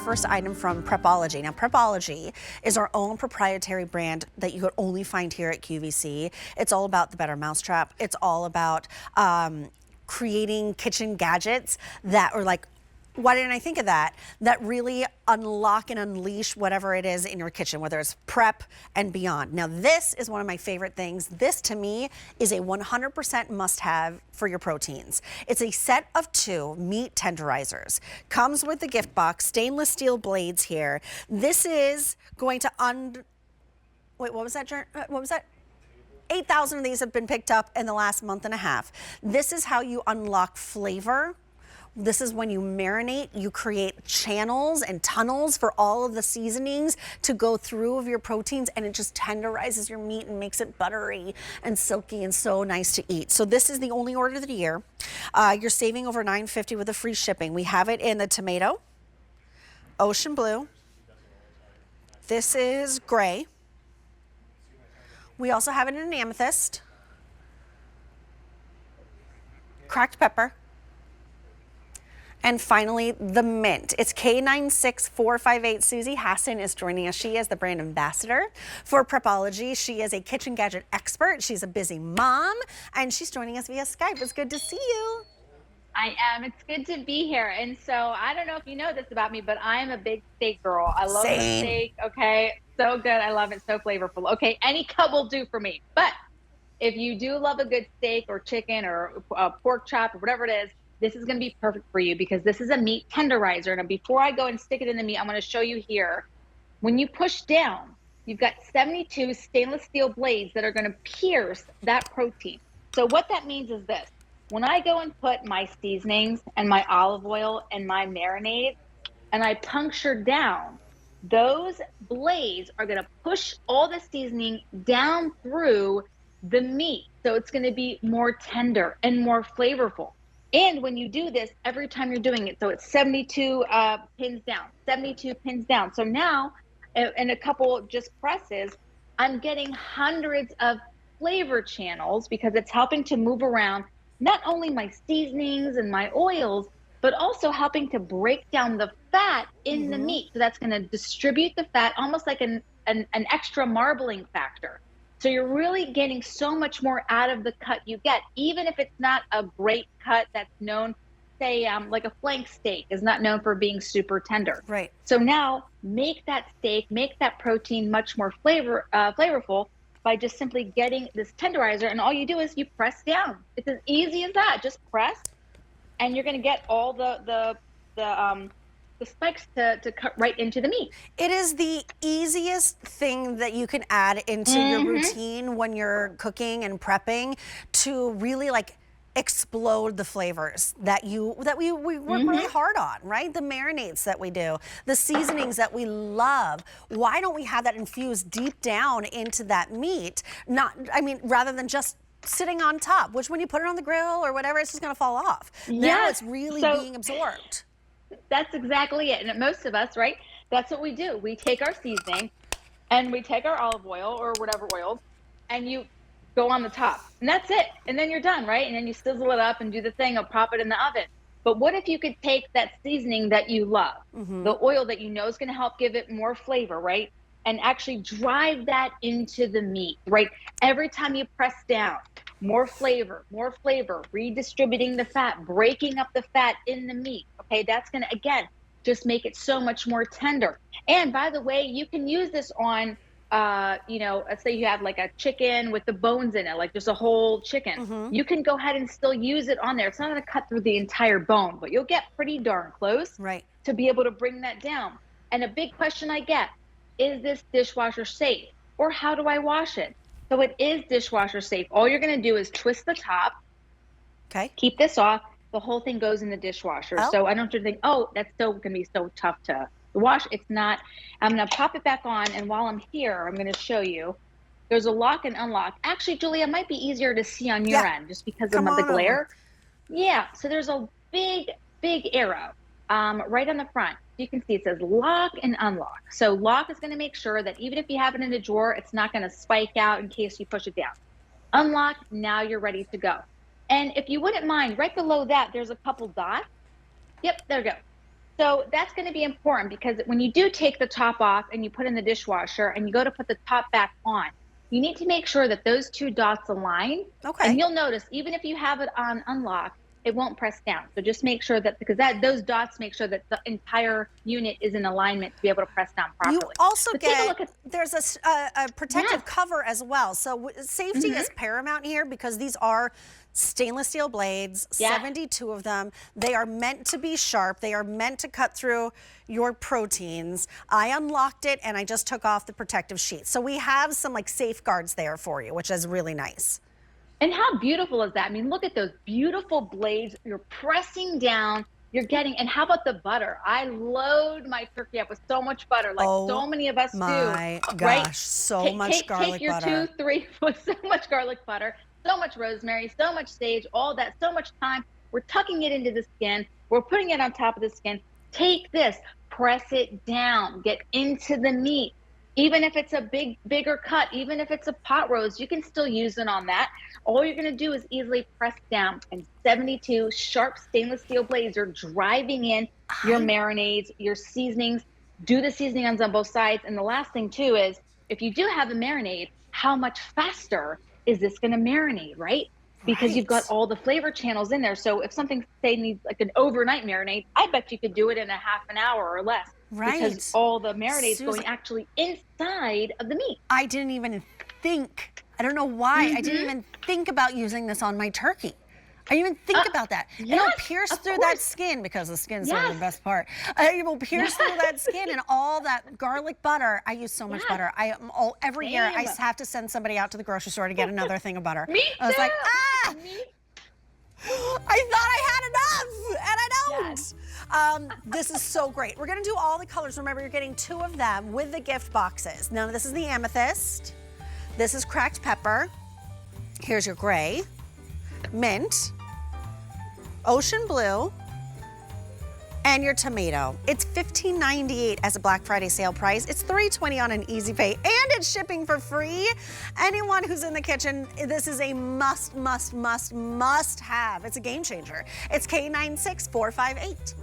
first item from Prepology. Now, Prepology is our own proprietary brand that you could only find here at QVC. It's all about the better mousetrap. It's all about creating kitchen gadgets that are like, why didn't I think of that? That really unlock and unleash whatever it is in your kitchen, whether it's prep and beyond. Now, this is one of my favorite things. This, to me, is a 100% must-have for your proteins. It's a set of 2 meat tenderizers. Comes with the gift box, stainless steel blades here. This is going to wait, what was that? What was that? 8,000 of these have been picked up in the last month and a half. This is how you unlock flavor. This is when you marinate, you create channels and tunnels for all of the seasonings to go through of your proteins, and it just tenderizes your meat and makes it buttery and silky and so nice to eat. So this is the only order of the year. You're saving over $9.50 with the free shipping. We have it in the tomato, ocean blue. This is gray. We also have it in an amethyst, cracked pepper. And finally, the mint. It's K96458. Susie Hassan is joining us. She is the brand ambassador for Prepology. She is a kitchen gadget expert. She's a busy mom, and she's joining us via Skype. It's good to see you. I am. It's good to be here. And so I don't know if you know this about me, but I am a big steak girl. I love steak. Okay. So good. I love it. So flavorful. Okay. Any cut will do for me. But if you do love a good steak or chicken or pork chop or whatever it is, this is going to be perfect for you because this is a meat tenderizer. Now, before I go and stick it in the meat, I'm going to show you here. When you push down, you've got 72 stainless steel blades that are going to pierce that protein. So what that means is this. When I go and put my seasonings and my olive oil and my marinade and I puncture down, those blades are going to push all the seasoning down through the meat. So it's going to be more tender and more flavorful. And when you do this, every time you're doing it, so it's 72 pins down, 72 pins down. So now, in a couple just presses, I'm getting hundreds of flavor channels because it's helping to move around not only my seasonings and my oils, but also helping to break down the fat in the meat. So that's going to distribute the fat, almost like an extra marbling factor. So you're really getting so much more out of the cut you get, even if it's not a great cut that's known, say, like a flank steak is not known for being super tender. Right. So now make that steak, make that protein much more flavorful by just simply getting this tenderizer. And all you do is you press down. It's as easy as that. Just press, and you're going to get all the spikes to cut right into the meat. It is the easiest thing that you can add into your routine when you're cooking and prepping to really like explode the flavors that we work really hard on, right? The marinades that we do, the seasonings that we love. Why don't we have that infused deep down into that meat? Rather than just sitting on top, which when you put it on the grill or whatever, it's just gonna fall off. Now it's really being absorbed. That's exactly it. And most of us, right, that's what we do. We take our seasoning and we take our olive oil or whatever oils and you go on the top and that's it. And then you're done, right? And then you sizzle it up and do the thing or pop it in the oven. But what if you could take that seasoning that you love, the oil that you know is going to help give it more flavor, right? And actually drive that into the meat, right? Every time you press down, more flavor, redistributing the fat, breaking up the fat in the meat. Okay, that's going to, again, just make it so much more tender. And by the way, you can use this on, let's say you have like a chicken with the bones in it, like just a whole chicken. You can go ahead and still use it on there. It's not going to cut through the entire bone, but you'll get pretty darn close to be able to bring that down. And a big question I get, is this dishwasher safe? Or how do I wash it? So it is dishwasher safe. All you're going to do is twist the top. Okay. Keep this off. The whole thing goes in the dishwasher. So I don't have to think, oh, that's still going to be so tough to wash. It's not. I'm going to pop it back on. And while I'm here, I'm going to show you. There's a lock and unlock. Actually, Julia, it might be easier to see on your end just because of the glare. Yeah. So there's a big arrow right on the front. You can see it says lock and unlock. So lock is going to make sure that even if you have it in a drawer, it's not going to spike out in case you push it down. Unlock, now you're ready to go. And if you wouldn't mind, right below that, there's a couple dots. Yep, there we go. So that's going to be important because when you do take the top off and you put in the dishwasher and you go to put the top back on, you need to make sure that those two dots align. Okay. And you'll notice, even if you have it on unlock, it won't press down. So just make sure that, because those dots make sure that the entire unit is in alignment to be able to press down properly. You also but get, take a look at, there's a protective cover as well. So safety is paramount here because these are stainless steel blades, 72 of them. They are meant to be sharp. They are meant to cut through your proteins. I unlocked it and I just took off the protective sheet. So we have some like safeguards there for you, which is really nice. And how beautiful is that? I mean, look at those beautiful blades. You're pressing down, you're getting, and how about the butter? I load my turkey up with so much butter, like so many of us do. My gosh, right? so much garlic take your butter. 2-3 with so much garlic butter, so much rosemary, so much sage, all that, so much time. We're tucking it into the skin. We're putting it on top of the skin. Take this, press it down, get into the meat. Even if it's a bigger cut, even if it's a pot roast, you can still use it on that. All you're gonna do is easily press down, and 72 sharp stainless steel blades are driving in your marinades, your seasonings. Do the seasonings on both sides. And the last thing too is, if you do have a marinade, how much faster is this gonna marinate, right? Because you've got all the flavor channels in there. So if something, say, needs like an overnight marinade, I bet you could do it in a half an hour or less. Right. Because all the marinade's going actually inside of the meat. I didn't even think, I don't know why, I didn't even think about using this on my turkey. I didn't even think about that. Yes, It'll pierce through that skin, because the skin's sort of the best part. It will pierce through that skin, and all that garlic butter. I use so much butter. Every year I have to send somebody out to the grocery store to get another thing of butter. Me too. I was like, I thought I had enough, and I don't. This is so great. We're gonna do all the colors. Remember, you're getting 2 of them with the gift boxes. Now, this is the amethyst. This is cracked pepper. Here's your gray, mint, ocean blue, and your tomato. It's $15.98 as a Black Friday sale price. It's $3.20 on an easy pay, and it's shipping for free. Anyone who's in the kitchen, this is a must have. It's a game changer. It's K96458.